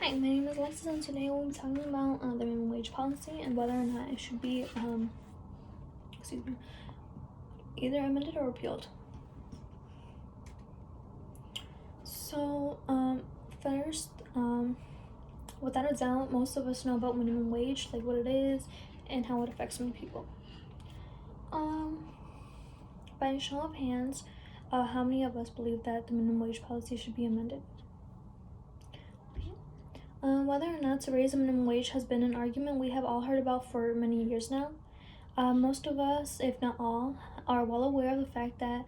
Hi, my name is Alexis, and today we'll be talking about the minimum wage policy and whether or not it should be, either amended or repealed. So, first, without a doubt, most of us know about minimum wage, like what it is and how it affects many people. By a show of hands, how many of us believe that the minimum wage policy should be amended? Whether or not to raise the minimum wage has been an argument we have all heard about for many years now. Most of us, if not all, are well aware of the fact that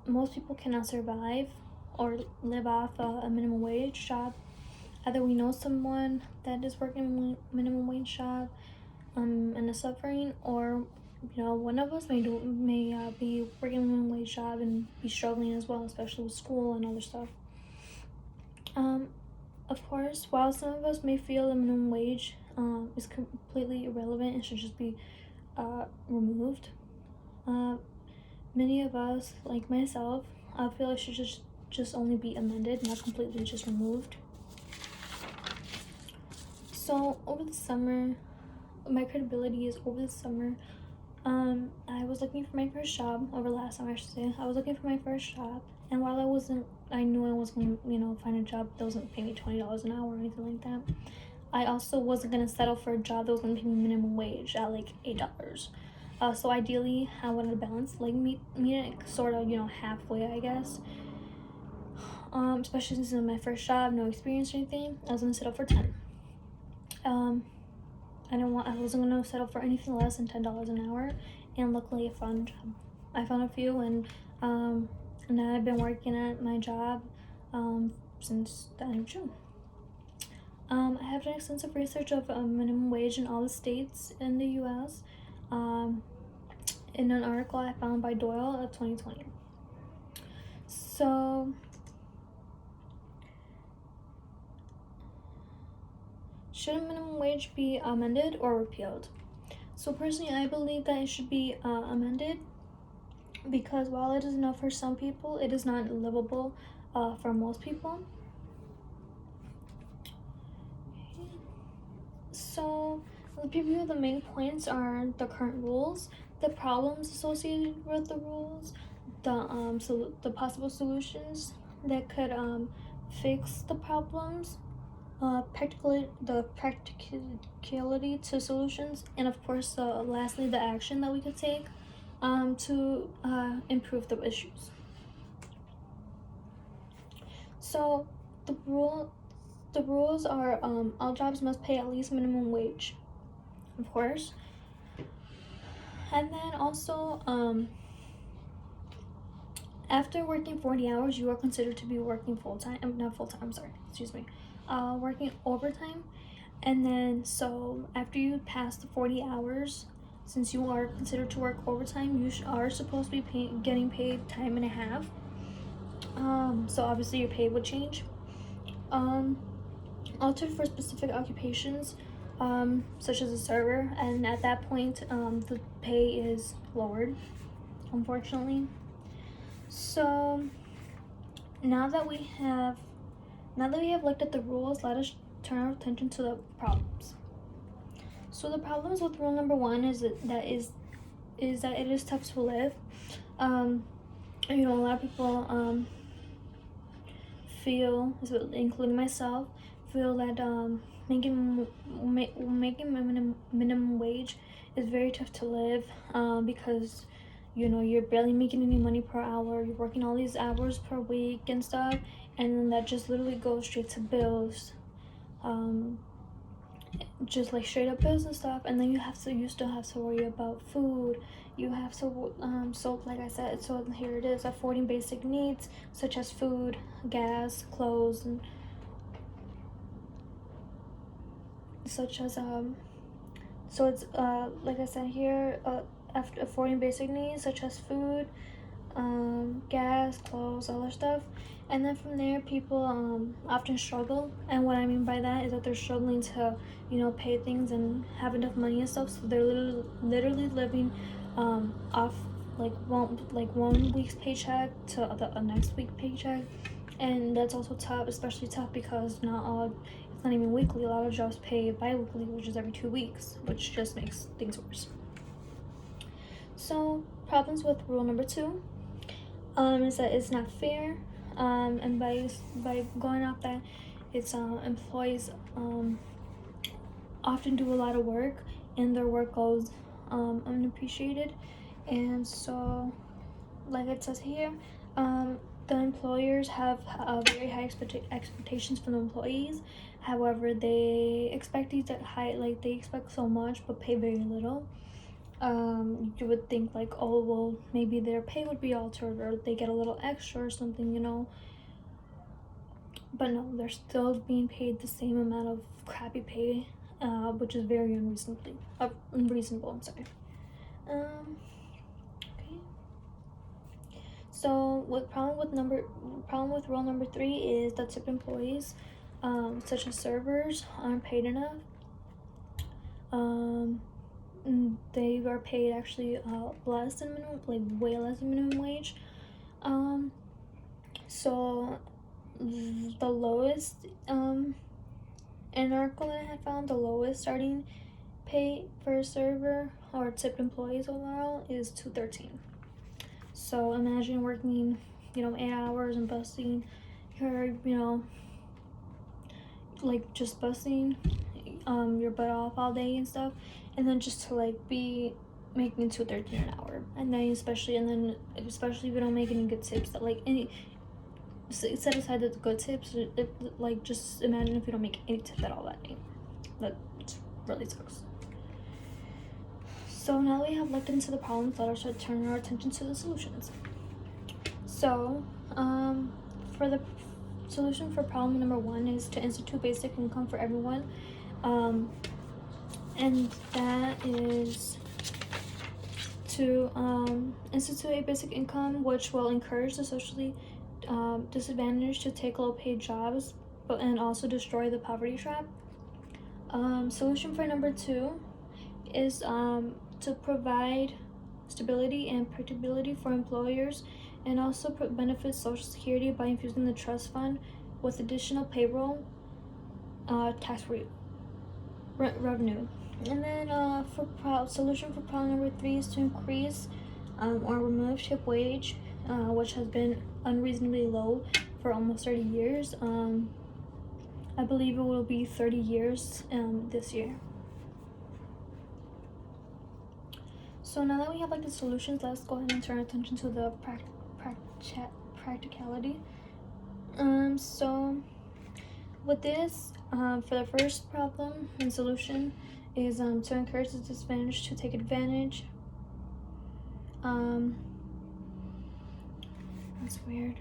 most people cannot survive or live off a minimum wage job. Either we know someone that is working a minimum wage job and is suffering, or one of us may be working a minimum wage job and be struggling as well, especially with school and other stuff. Of course, while some of us may feel the minimum wage is completely irrelevant and should just be removed, many of us, like myself, feel it should just only be amended, not completely just removed. So over the summer, my credibility is over the summer. I was looking for my first job over last summer, I should say. I was looking for my first job, and while I knew I wasn't going to find a job that was going to pay me $20 an hour or anything like that, I also wasn't going to settle for a job that was going to pay me minimum wage at like $8. So ideally, I wanted to balance, like meet it sort of, halfway, I guess. Especially since it was my first job, no experience or anything, I was going to settle for 10. I wasn't going to settle for anything less than $10 an hour, and luckily I found a job. I found a few, and now I've been working at my job since the end of June. I have done extensive research of minimum wage in all the states in the U.S. In an article I found by Doyle of 2020. So, should minimum wage be amended or repealed? So personally, I believe that it should be amended, because while it is enough for some people, it is not livable for most people. So let's review the main points are the current rules, the problems associated with the rules, the possible solutions that could fix the problems, the practicality to solutions, and of course, lastly, the action that we could take to improve the issues. So the rules are all jobs must pay at least minimum wage, of course, and then also after working 40 hours, you are considered to be working working overtime. And then so after you pass the 40 hours, since you are considered to work overtime, you are supposed to be getting paid time and a half. So obviously your pay would change. Altered for specific occupations, such as a server, and at that point, the pay is lowered, unfortunately. So now that we have looked at the rules, let us turn our attention to the problems. So the problems with rule number 1 is that it is tough to live. A lot of people feel, including myself, feel that making minimum wage is very tough to live, because you're barely making any money per hour. You're working all these hours per week and stuff, and then that just literally goes straight to bills, just like straight up bills and stuff. And then you still have to worry about food. You have to so like I said, so here it is, affording basic needs such as food, gas, clothes, and such as so it's like I said here, after affording basic needs such as food, gas, clothes, all that stuff. And then from there, people often struggle, and what I mean by that is that they're struggling to pay things and have enough money and stuff. So they're literally living off like one week's paycheck to the next week's paycheck, and that's also tough, especially tough because it's not even weekly. A lot of jobs pay bi-weekly, which is every 2 weeks, which just makes things worse. So problems with rule number 2 is that it's not fair, and by going off that, it's employees often do a lot of work and their work goes unappreciated. And so, like it says here, the employers have very high expectations from the employees. However, they expect these at high, like they expect so much but pay very little. You would think like, oh well, maybe their pay would be altered or they get a little extra or something, you know. But no, they're still being paid the same amount of crappy pay, which is very unreasonable. I'm sorry. Okay. So, problem with rule number 3 is that tip employees, such as servers, aren't paid enough. They are paid actually less than minimum, like way less than minimum wage. So the lowest in an article that I had found, the lowest starting pay for a server or tipped employees overall is $213. So imagine working, 8 hours and busting your, like just busting your butt off all day and stuff, and then just to like be making $213 an hour, and then especially if you don't make any good tips, that like any set aside the good tips, like just imagine if you don't make any tips at all that day. That really sucks. So now that we have looked into the problems, let us turn our attention to the solutions. So for the solution for problem number 1 is to institute basic income for everyone, and that is to institute a basic income which will encourage the socially disadvantaged to take low-paid jobs, and also destroy the poverty trap. Solution for number 2 is to provide stability and predictability for employers, and also benefit Social Security by infusing the trust fund with additional payroll tax revenue. And then solution for problem number 3 is to increase or remove tip wage, which has been unreasonably low for almost 30 years. I believe it will be 30 years this year. So now that we have like the solutions, let's go ahead and turn our attention to the practicality. So with this, for the first problem and solution is to encourage the disadvantaged to take advantage. That's weird.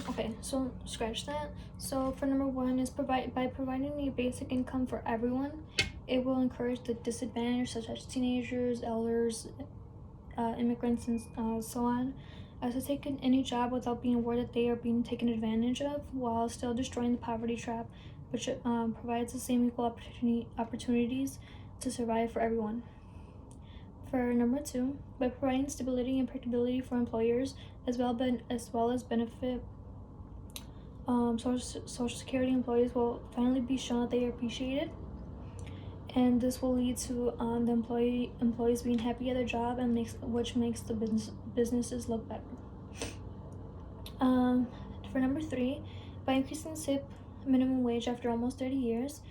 Okay, so scratch that. So for number 1 is by providing a basic income for everyone, it will encourage the disadvantaged, such as teenagers, elders, immigrants, and so on, to take any job without being aware that they are being taken advantage of, while still destroying the poverty trap, which provides the same equal opportunities to survive for everyone. For number 2, by providing stability and predictability for employers, as well as benefit Social Security employees will finally be shown that they are appreciated, and this will lead to the employees being happy at their job, and which makes the businesses look better. For number 3, by increasing tip minimum wage after almost 30 years,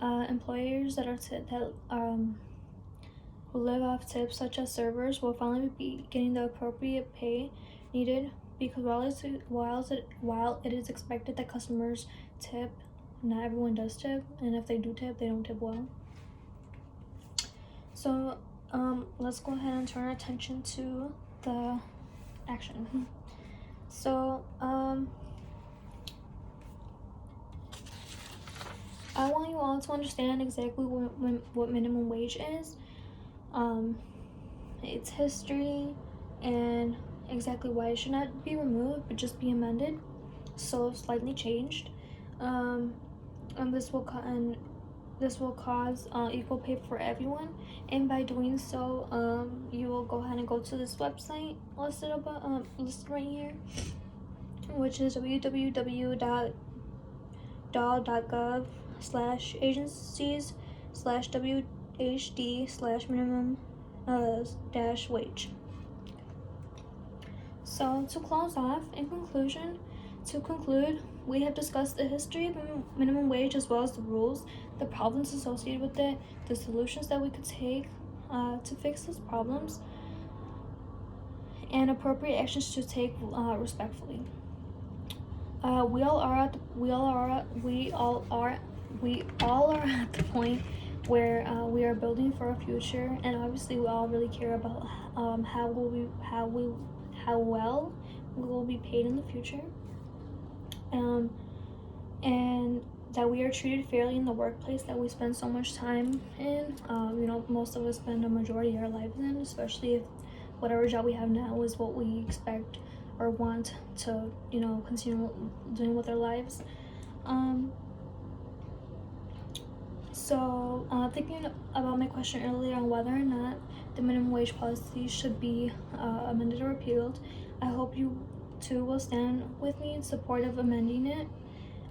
employers who live off tips, such as servers, will finally be getting the appropriate pay needed, because while it is expected that customers tip, not everyone does tip, and if they do tip, they don't tip well. So let's go ahead and turn our attention to the action. So I want you all to understand exactly what minimum wage is, its history, and exactly why it should not be removed but just be amended, so slightly changed. And this will cause equal pay for everyone, and by doing so, you will go ahead and go to this website listed right here, which is www.dol.gov/agencies/WHD/minimum dash wage. So to close off, to conclude, we have discussed the history of minimum wage as well as the rules, the problems associated with it, the solutions that we could take to fix those problems, and appropriate actions to take respectfully. We all are at the point where we are building for a future, and obviously we all really care about how well we will be paid in the future, and that we are treated fairly in the workplace that we spend so much time in. Most of us spend a majority of our lives in, especially if whatever job we have now is what we expect or want to continue doing with our lives. Thinking about my question earlier on whether or not the minimum wage policy should be amended or repealed, I hope you too will stand with me in support of amending it,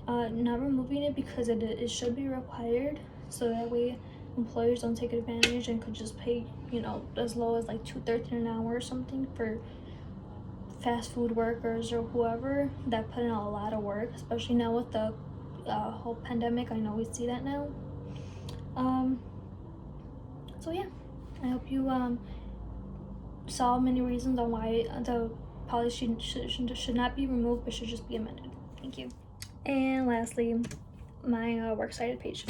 not removing it, because it should be required, so that way employers don't take advantage and could just pay as low as like $2.13 an hour or something for fast food workers or whoever that put in a lot of work, especially now with the whole pandemic. I know we see that now. So yeah, I hope you saw many reasons on why the policy should not be removed but should just be amended. Thank you. And lastly, my works cited page.